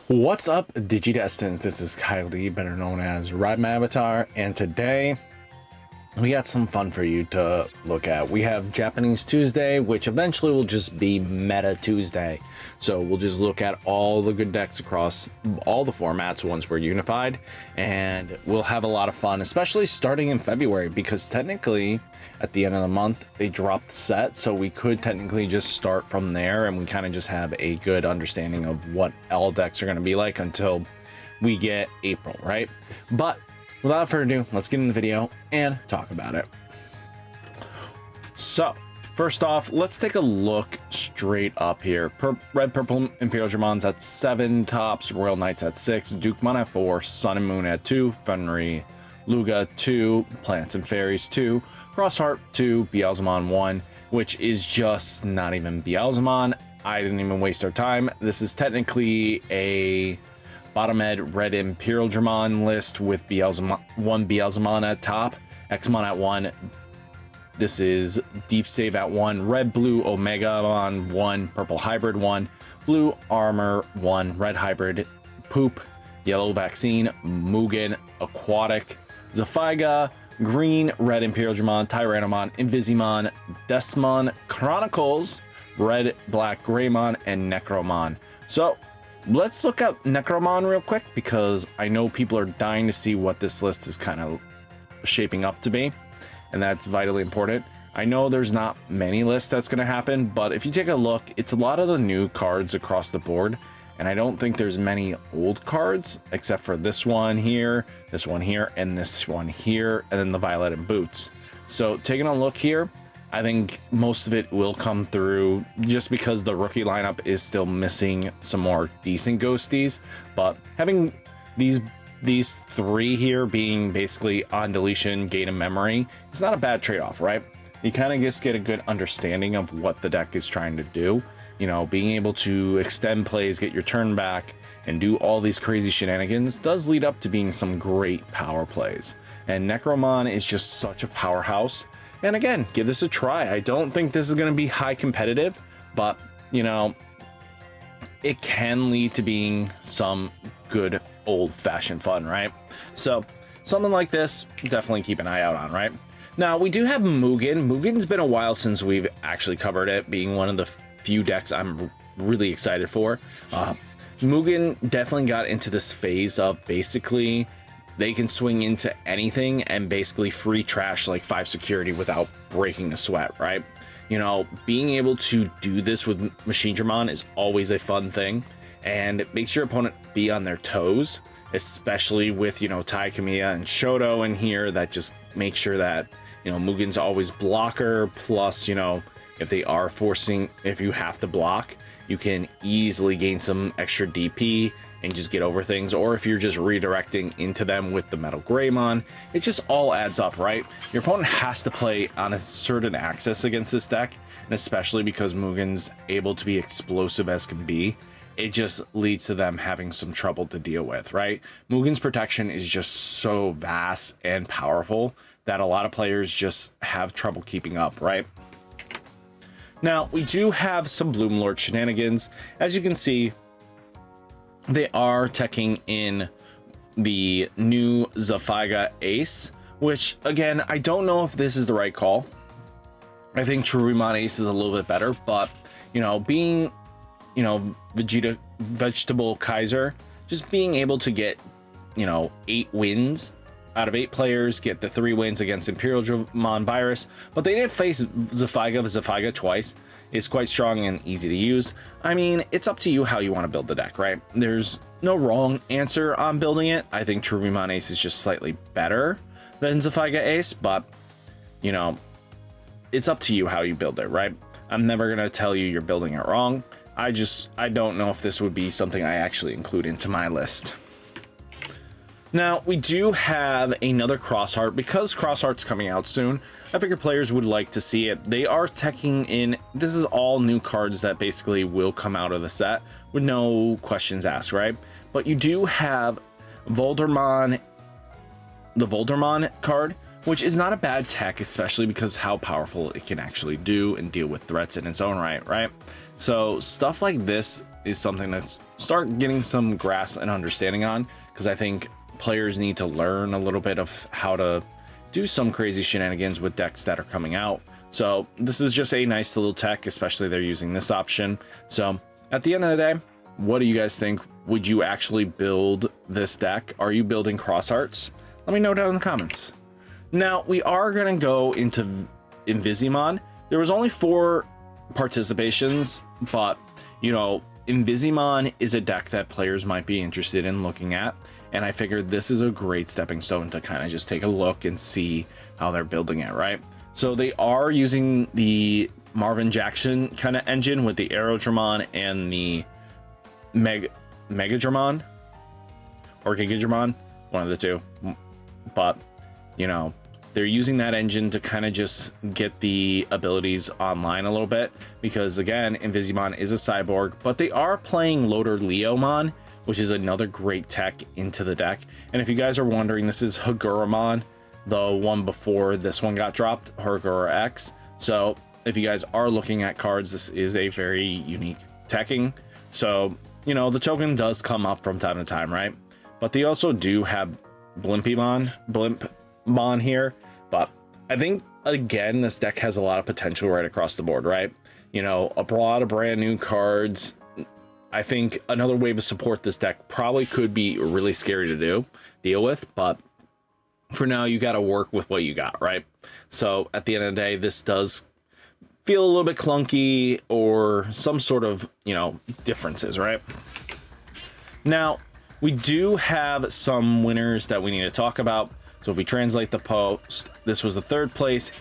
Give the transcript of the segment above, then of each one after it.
What's up, Digidestins? This is Kyle D, better known as RideMyAvatar, and today we got some fun for you to look at. We have Japanese Tuesday, which eventually will just be Meta Tuesday. So we'll just look at all the good decks across all the formats once we're unified, and we'll have a lot of fun, especially starting in February, because technically at the end of the month they drop the set, so we could technically just start from there, and we kind of just have a good understanding of what all decks are going to be like until we get April, right? But without further ado, let's get in the video and talk about it. So, first off, let's take a look straight up here. Red Purple Imperial Dramon's at 7 tops, Royal Knights at 6, Dukemon at 4, Sun and Moon at 2, Fenrir Luga 2, Plants and Fairies 2, Crossheart 2, Beelzemon 1, which is just not even Beelzemon. I didn't even waste our time. This is technically a bottom ed red Imperial Dramon list with one Beelzemon at top, Xmon at 1. This is Deep Save at 1, red blue Omegamon 1, purple hybrid 1, blue armor 1, red hybrid poop, yellow vaccine, Mugen aquatic, Zephyga, green red Imperial Dramon, Tyrannomon, Invisimon, Desmon, Chronicles, red black Greymon, and Necromon. So let's look at Necromon real quick, because I know people are dying to see what this list is kind of shaping up to be, and that's vitally important. I know there's not many lists that's going to happen, but if you take a look, it's a lot of the new cards across the board, and I don't think there's many old cards except for this one here, and this one here, and then the Violet and Boots. So taking a look here, I think most of it will come through just because the rookie lineup is still missing some more decent ghosties. But having these three here being basically on deletion, gain of memory, it's not a bad trade-off, right? You kind of just get a good understanding of what the deck is trying to do. You know, being able to extend plays, get your turn back, and do all these crazy shenanigans does lead up to being some great power plays. And Necromon is just such a powerhouse. And again, give this a try. I don't think this is going to be high competitive, but, you know, it can lead to being some good old-fashioned fun, right? So something like this, definitely keep an eye out on, right? Now, we do have Mugen. Mugen's been a while since we've actually covered it, being one of the few decks I'm really excited for. Mugen definitely got into this phase of basically they can swing into anything and basically free trash like 5 security without breaking a sweat, right? You know, being able to do this with Mugendramon is always a fun thing, and it makes your opponent be on their toes, especially with, you know, Tai Kamiya and Shoto in here. That just makes sure that, you know, Mugen's always blocker, plus, you know, if they are forcing, if you have to block, you can easily gain some extra DP and just get over things. Or if you're just redirecting into them with the Metal Greymon, it just all adds up, right? Your opponent has to play on a certain axis against this deck, and especially because Mugen's able to be explosive as can be, it just leads to them having some trouble to deal with, right? Mugen's protection is just so vast and powerful that a lot of players just have trouble keeping up, right? Now, we do have some Bloomlord shenanigans. As you can see, they are teching in the new Zephyga Ace, which, again, I don't know if this is the right call. I think Chronicles Ace is a little bit better, but, you know, being, you know, Vegetable Kaiser, just being able to get, you know, 8 wins out of 8 players, get the 3 wins against Imperial Dramon Virus, but they did face Zephyga twice, is quite strong and easy to use. I mean, it's up to you how you want to build the deck, right? There's no wrong answer on building it. I think Chronicles Ace is just slightly better than Zephyga Ace, but, you know, it's up to you how you build it, right? I'm never going to tell you you're building it wrong. I don't know if this would be something I actually include into my list. Now, we do have another Crossheart. Because Crossheart's coming out soon, I figure players would like to see it. They are teching in, this is all new cards that basically will come out of the set with no questions asked, right? But you do have Voldermon, the Voldermon card, which is not a bad tech, especially because how powerful it can actually do and deal with threats in its own right? So stuff like this is something that's start getting some grasp and understanding on, because I think players need to learn a little bit of how to do some crazy shenanigans with decks that are coming out. So this is just a nice little tech, especially they're using this option. So at the end of the day, what do you guys think? Would you actually build this deck? Are you building cross arts? Let me know down in the comments. Now we are going to go into Invisimon. There was only 4 participations, but you know, Invisimon is a deck that players might be interested in looking at, and I figured this is a great stepping stone to kind of just take a look and see how they're building it, right? So they are using the Marvin Jackson kind of engine with the Aerodramon and the Megadramon or Gigadramon, one of the two. But you know, they're using that engine to kind of just get the abilities online a little bit, because again, Invisimon is a cyborg, but they are playing Loader Leomon, which is another great tech into the deck. And if you guys are wondering, this is Haguramon, the one before this one got dropped, Hagura X. So if you guys are looking at cards, this is a very unique teching. So, you know, the token does come up from time to time, right? But they also do have Blimpmon here. But I think, again, this deck has a lot of potential right across the board, right? You know, a lot of brand new cards. I think another wave of support this deck probably could be really scary to deal with, but for now, you got to work with what you got, right? So at the end of the day, this does feel a little bit clunky or some sort of, you know, differences, right? Now, we do have some winners that we need to talk about. So if we translate the post, this was the 3rd place.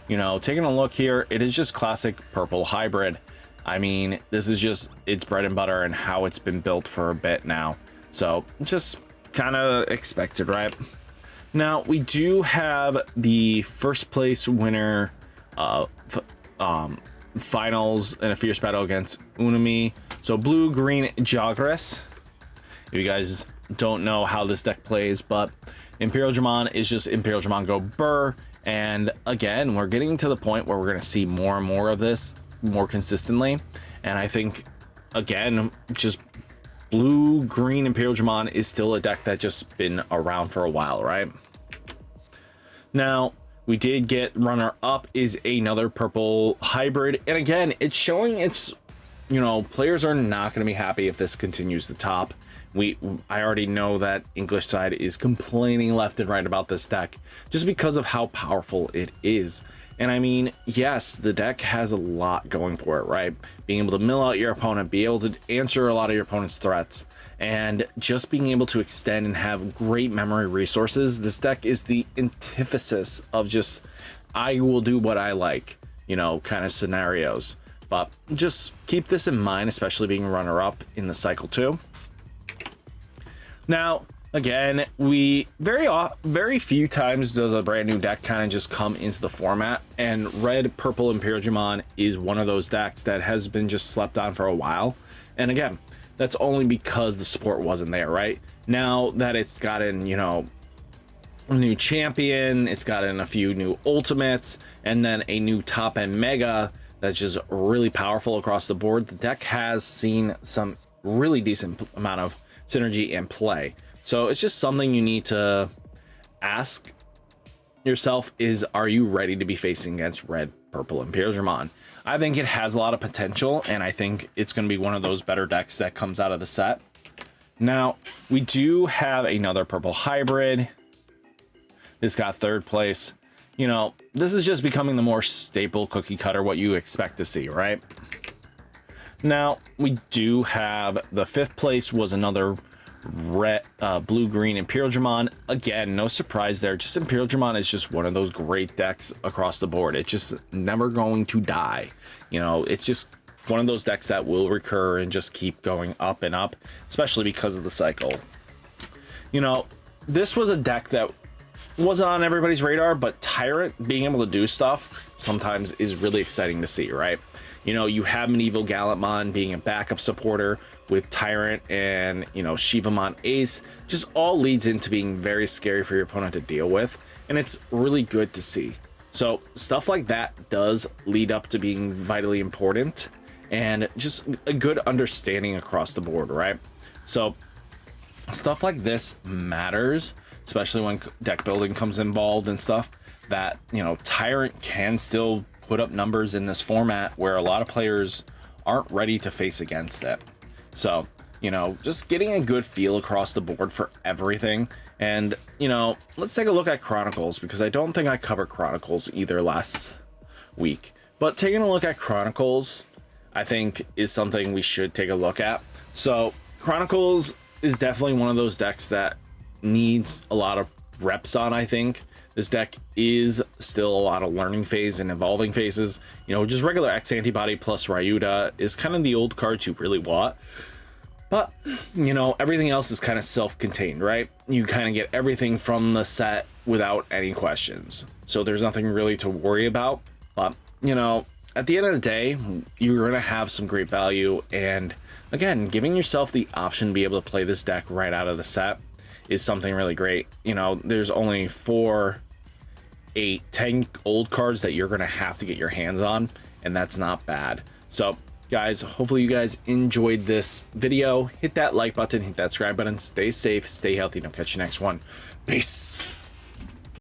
You know, taking a look here, it is just classic purple hybrid. I mean, this is just its bread and butter and how it's been built for a bit now. So just kind of expected, right? Now we do have the 1st place winner finals in a fierce battle against Unami. So blue green Jagras. If you guys don't know how this deck plays, but Imperialdramon is just Imperialdramon go burr. And again, we're getting to the point where we're going to see more and more of this more consistently. And I think, again, just blue green Imperialdramon is still a deck that just been around for a while, right? Now we did get runner up is another purple hybrid, and again, it's showing it's, you know, players are not going to be happy if this continues to top. I already know that English side is complaining left and right about this deck just because of how powerful it is. And I mean, yes, the deck has a lot going for it, right? Being able to mill out your opponent, be able to answer a lot of your opponent's threats, and just being able to extend and have great memory resources. This deck is the antithesis of just, I will do what I like, you know, kind of scenarios. But just keep this in mind, especially being runner-up in the cycle 2. Now, again, very few times does a brand new deck kind of just come into the format, and red purple Imperialdramon is one of those decks that has been just slept on for a while. And again, that's only because the support wasn't there, right? Now that it's gotten, you know, a new champion, it's gotten a few new ultimates, and then a new top end mega that's just really powerful across the board, the deck has seen some really decent amount of synergy and play. So it's just something you need to ask yourself is, are you ready to be facing against red purple Imperialdramon? I think it has a lot of potential, and I think it's going to be one of those better decks that comes out of the set. Now we do have another purple hybrid. This got 3rd place. You know, this is just becoming the more staple cookie cutter, what you expect to see, right? Now we do have the 5th place was another red blue green Imperialdramon. Again, no surprise there, just Imperialdramon is just one of those great decks across the board. It's just never going to die. You know, it's just one of those decks that will recur and just keep going up and up, especially because of the cycle. You know, this was a deck that wasn't on everybody's radar, but Tyrant being able to do stuff sometimes is really exciting to see, right? You know, you have Medieval Gallantmon being a backup supporter with Tyrant, and, you know, Shivamon Ace just all leads into being very scary for your opponent to deal with. and it's really good to see. So stuff like that does lead up to being vitally important, and just a good understanding across the board, right? So stuff like this matters, especially when deck building comes involved and stuff, that, you know, Tyrant can still put up numbers in this format where a lot of players aren't ready to face against it. So, you know, just getting a good feel across the board for everything. And, you know, let's take a look at Chronicles, because I don't think I covered Chronicles either last week. But taking a look at Chronicles, I think, is something we should take a look at. So Chronicles is definitely one of those decks that needs a lot of reps on, I think. This deck is still a lot of learning phase and evolving phases. You know, just regular X antibody plus Ryuda is kind of the old cards you really want. But, you know, everything else is kind of self-contained, right? You kind of get everything from the set without any questions. So there's nothing really to worry about. But, you know, at the end of the day, you're going to have some great value. And again, giving yourself the option to be able to play this deck right out of the set is something really great. You know, there's only 4, 8, 10 old cards that you're going to have to get your hands on, and that's not bad. So guys, hopefully you guys enjoyed this video. Hit that like button, hit that subscribe button, stay safe, stay healthy, and I'll catch you next one. Peace.